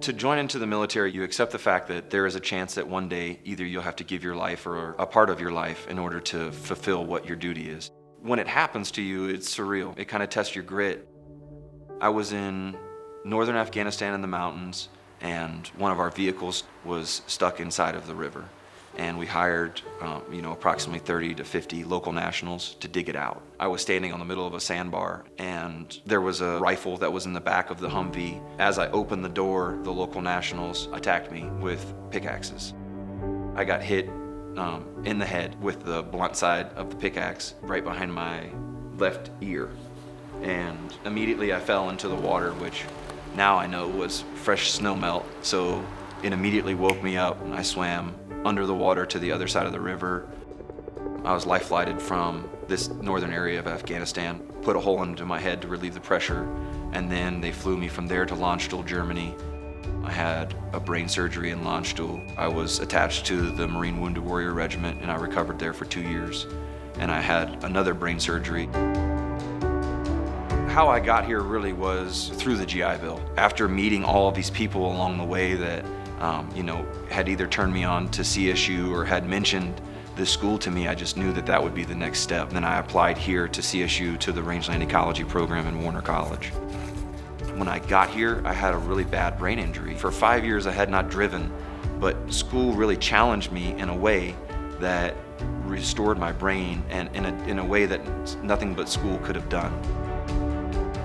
To join into the military, you accept the fact that there is a chance that one day either you'll have to give your life or a part of your life in order to fulfill what your duty is. When it happens to you, it's surreal. It kind of tests your grit. I was in northern Afghanistan in the mountains, and one of our vehicles was stuck inside of the river. And we hired, approximately 30 to 50 local nationals to dig it out. I was standing on the middle of a sandbar, and there was a rifle that was in the back of the Humvee. As I opened the door, the local nationals attacked me with pickaxes. I got hit in the head with the blunt side of the pickaxe right behind my left ear. And immediately I fell into the water, which now I know was fresh snow melt. So it immediately woke me up, and I swam under the water to the other side of the river. I was life flighted from this northern area of Afghanistan, put a hole into my head to relieve the pressure, and then they flew me from there to Landstuhl, Germany. I had a brain surgery in Landstuhl. I was attached to the Marine Wounded Warrior Regiment, and I recovered there for 2 years. And I had another brain surgery. How I got here really was through the GI Bill. After meeting all of these people along the way that had either turned me on to CSU or had mentioned this school to me, I just knew that that would be the next step. And then I applied here to CSU, to the Rangeland Ecology program in Warner College. When I got here, I had a really bad brain injury. For 5 years, I had not driven, but school really challenged me in a way that restored my brain, and in a way that nothing but school could have done.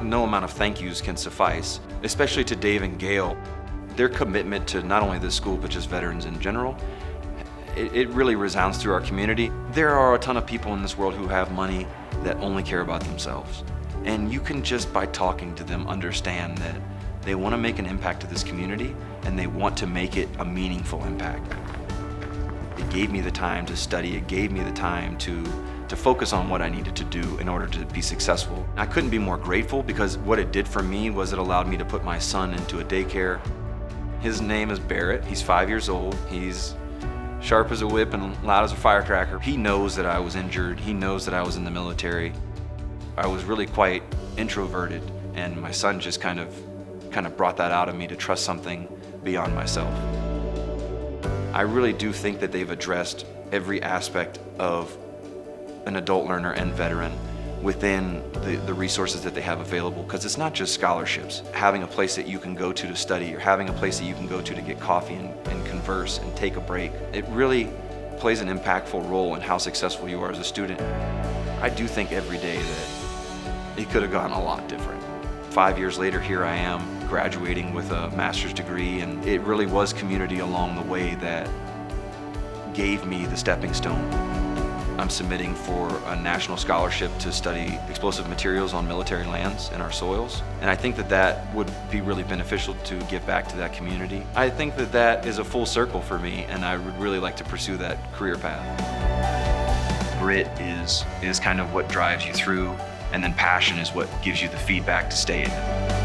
No amount of thank yous can suffice, especially to Dave and Gail. Their commitment to not only this school, but just veterans in general, it really resounds through our community. There are a ton of people in this world who have money that only care about themselves. And you can just, by talking to them, understand that they want to make an impact to this community, and they want to make it a meaningful impact. It gave me the time to study. It gave me the time to focus on what I needed to do in order to be successful. I couldn't be more grateful, because what it did for me was it allowed me to put my son into a daycare. His name is Barrett. He's 5 years old. He's sharp as a whip and loud as a firecracker. He knows that I was injured. He knows that I was in the military. I was really quite introverted, and my son just kind of brought that out of me to trust something beyond myself. I really do think that they've addressed every aspect of an adult learner and veteran within the resources that they have available, because it's not just scholarships. Having a place that you can go to study, or having a place that you can go to get coffee and converse and take a break, it really plays an impactful role in how successful you are as a student. I do think every day that it could have gone a lot different. 5 years later, here I am graduating with a master's degree, and it really was community along the way that gave me the stepping stone. I'm submitting for a national scholarship to study explosive materials on military lands in our soils. And I think that that would be really beneficial to give back to that community. I think that that is a full circle for me, and I would really like to pursue that career path. Grit is kind of what drives you through, and then passion is what gives you the feedback to stay in it.